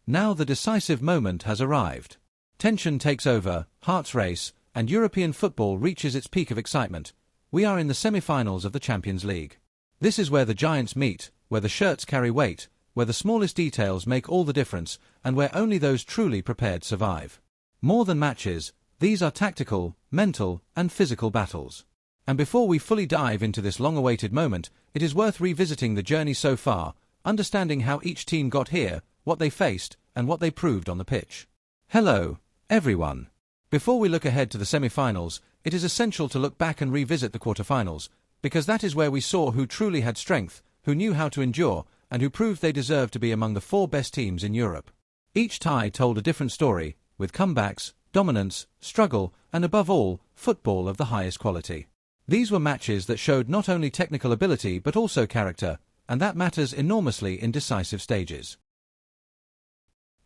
Now the decisive moment has arrived. Tension takes over, hearts race, and European football reaches its peak of excitement. We are in the semi-finals of the Champions League. This is where the giants meet, where the shirts carry weight, where the smallest details make all the difference, and where only those truly prepared survive. More than matches, these are tactical, mental, and physical battles. And before we fully dive into this long-awaited moment, it is worth revisiting the journey so far, understanding how each team got here, what they faced, and what they proved on the pitch. Hello, everyone. Before we look ahead to the semi-finals, it is essential to look back and revisit the quarter-finals, because that is where we saw who truly had strength, who knew how to endure, and who proved they deserved to be among the 4 best teams in Europe. Each tie told a different story, with comebacks, dominance, struggle, and above all, football of the highest quality. These were matches that showed not only technical ability but also character, and that matters enormously in decisive stages.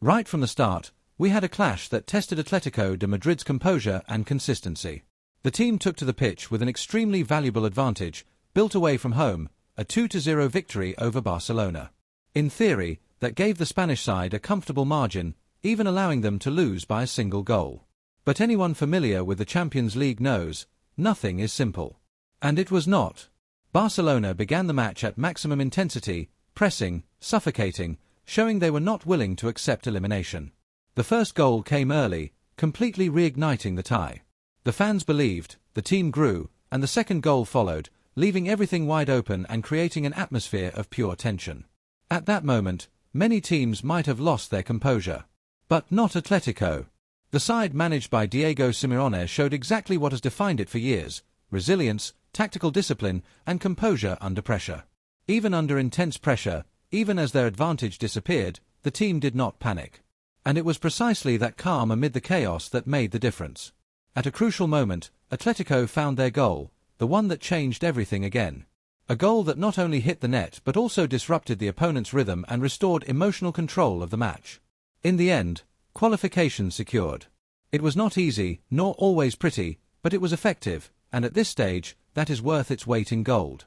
Right from the start, we had a clash that tested Atletico de Madrid's composure and consistency. The team took to the pitch with an extremely valuable advantage, built away from home, a 2-0 victory over Barcelona. In theory, that gave the Spanish side a comfortable margin, even allowing them to lose by a single goal. But anyone familiar with the Champions League knows, nothing is simple. And it was not. Barcelona began the match at maximum intensity, pressing, suffocating, showing they were not willing to accept elimination. The first goal came early, completely reigniting the tie. The fans believed, the team grew, and the second goal followed, leaving everything wide open and creating an atmosphere of pure tension. At that moment, many teams might have lost their composure. But not Atletico. The side managed by Diego Simeone showed exactly what has defined it for years: resilience, tactical discipline, and composure under pressure. Even under intense pressure, even as their advantage disappeared, the team did not panic. And it was precisely that calm amid the chaos that made the difference. At a crucial moment, Atletico found their goal, the one that changed everything again. A goal that not only hit the net but also disrupted the opponent's rhythm and restored emotional control of the match. In the end, qualification secured. It was not easy, nor always pretty, but it was effective, and at this stage, that is worth its weight in gold.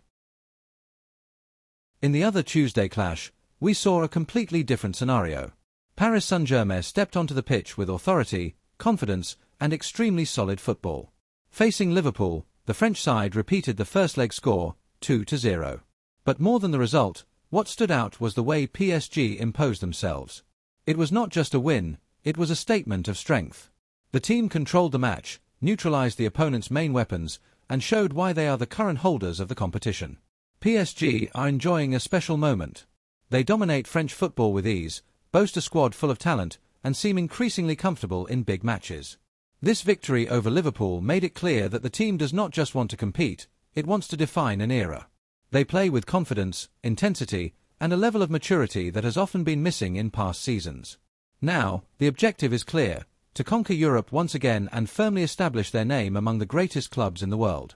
In the other Tuesday clash, we saw a completely different scenario. Paris Saint-Germain stepped onto the pitch with authority, confidence, and extremely solid football. Facing Liverpool, the French side repeated the first leg score, 2-0. But more than the result, what stood out was the way PSG imposed themselves. It was not just a win, it was a statement of strength. The team controlled the match, neutralized the opponent's main weapons, and showed why they are the current holders of the competition. PSG are enjoying a special moment. They dominate French football with ease, boast a squad full of talent, and seem increasingly comfortable in big matches. This victory over Liverpool made it clear that the team does not just want to compete, it wants to define an era. They play with confidence, intensity, and a level of maturity that has often been missing in past seasons. Now, the objective is clear: to conquer Europe once again and firmly establish their name among the greatest clubs in the world.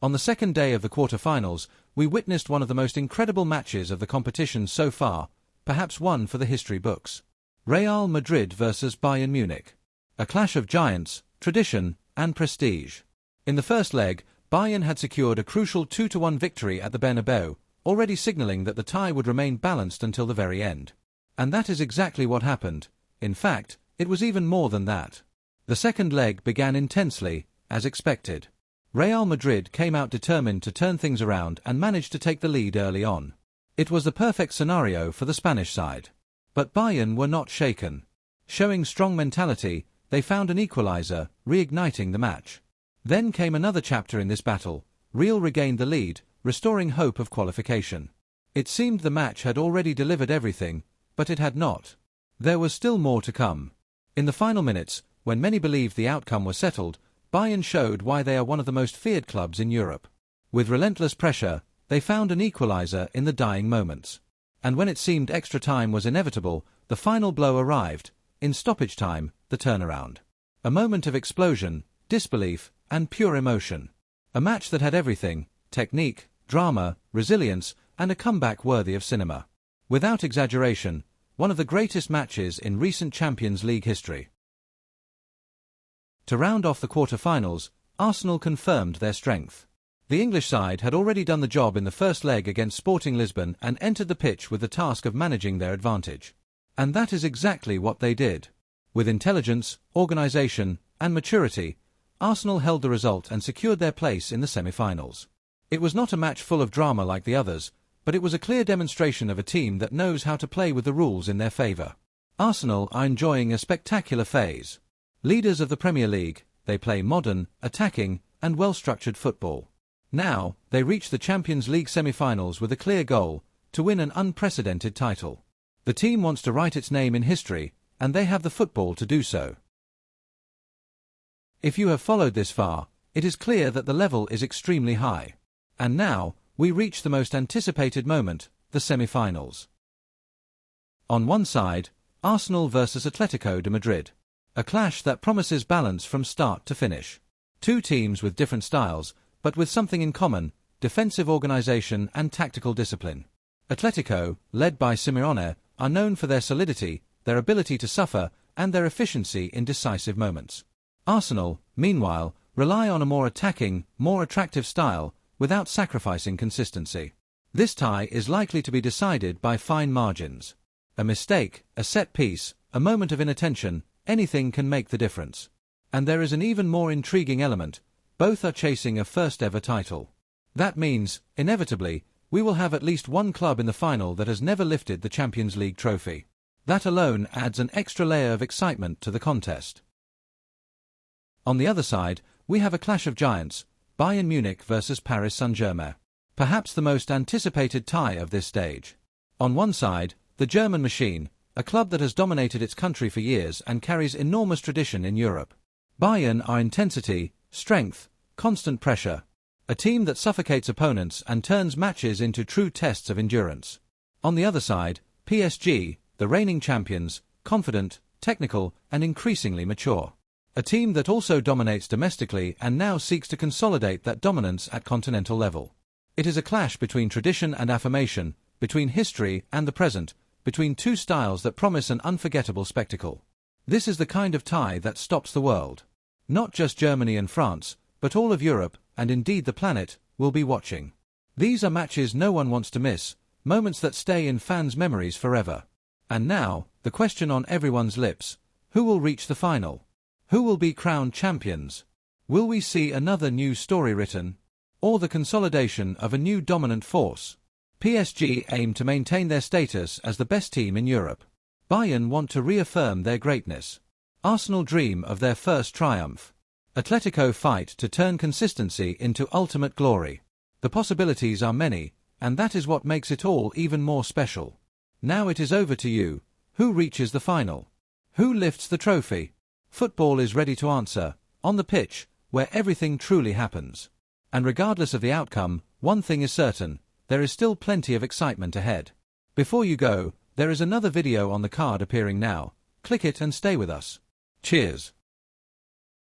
On the second day of the quarter-finals, we witnessed one of the most incredible matches of the competition so far, perhaps one for the history books. Real Madrid versus Bayern Munich. A clash of giants, tradition, and prestige. In the first leg, Bayern had secured a crucial 2-1 victory at the Bernabeu, already signalling that the tie would remain balanced until the very end. And that is exactly what happened. In fact, it was even more than that. The second leg began intensely, as expected. Real Madrid came out determined to turn things around and managed to take the lead early on. It was the perfect scenario for the Spanish side. But Bayern were not shaken. Showing strong mentality, they found an equalizer, reigniting the match. Then came another chapter in this battle. Real regained the lead, restoring hope of qualification. It seemed the match had already delivered everything, but it had not. There was still more to come. In the final minutes, when many believed the outcome was settled, Bayern showed why they are one of the most feared clubs in Europe. With relentless pressure, they found an equalizer in the dying moments. And when it seemed extra time was inevitable, the final blow arrived. In stoppage time, the turnaround. A moment of explosion, disbelief, and pure emotion. A match that had everything: technique, drama, resilience, and a comeback worthy of cinema. Without exaggeration, one of the greatest matches in recent Champions League history. To round off the quarter-finals, Arsenal confirmed their strength. The English side had already done the job in the first leg against Sporting Lisbon and entered the pitch with the task of managing their advantage. And that is exactly what they did. With intelligence, organisation, and maturity, Arsenal held the result and secured their place in the semi-finals. It was not a match full of drama like the others, but it was a clear demonstration of a team that knows how to play with the rules in their favour. Arsenal are enjoying a spectacular phase. Leaders of the Premier League, they play modern, attacking, and well-structured football. Now, they reach the Champions League semi-finals with a clear goal, to win an unprecedented title. The team wants to write its name in history, and they have the football to do so. If you have followed this far, it is clear that the level is extremely high. And now, we reach the most anticipated moment, the semi-finals. On one side, Arsenal versus Atletico de Madrid. A clash that promises balance from start to finish. Two teams with different styles, but with something in common: defensive organisation and tactical discipline. Atletico, led by Simeone, are known for their solidity, their ability to suffer, and their efficiency in decisive moments. Arsenal, meanwhile, rely on a more attacking, more attractive style, without sacrificing consistency. This tie is likely to be decided by fine margins. A mistake, a set piece, a moment of inattention, anything can make the difference. And there is an even more intriguing element: both are chasing a first-ever title. That means, inevitably, we will have at least one club in the final that has never lifted the Champions League trophy. That alone adds an extra layer of excitement to the contest. On the other side, we have a clash of giants: Bayern Munich versus Paris Saint-Germain. Perhaps the most anticipated tie of this stage. On one side, the German machine, a club that has dominated its country for years and carries enormous tradition in Europe. Bayern are intensity, strength, constant pressure. A team that suffocates opponents and turns matches into true tests of endurance. On the other side, PSG, the reigning champions, confident, technical, and increasingly mature. A team that also dominates domestically and now seeks to consolidate that dominance at continental level. It is a clash between tradition and affirmation, between history and the present, between two styles that promise an unforgettable spectacle. This is the kind of tie that stops the world. Not just Germany and France, but all of Europe, and indeed the planet, will be watching. These are matches no one wants to miss, moments that stay in fans' memories forever. And now, the question on everyone's lips: who will reach the final? Who will be crowned champions? Will we see another new story written? Or the consolidation of a new dominant force? PSG aim to maintain their status as the best team in Europe. Bayern want to reaffirm their greatness. Arsenal dream of their first triumph. Atletico fight to turn consistency into ultimate glory. The possibilities are many, and that is what makes it all even more special. Now it is over to you. Who reaches the final? Who lifts the trophy? Football is ready to answer, on the pitch, where everything truly happens. And regardless of the outcome, one thing is certain: there is still plenty of excitement ahead. Before you go, there is another video on the card appearing now. Click it and stay with us. Cheers.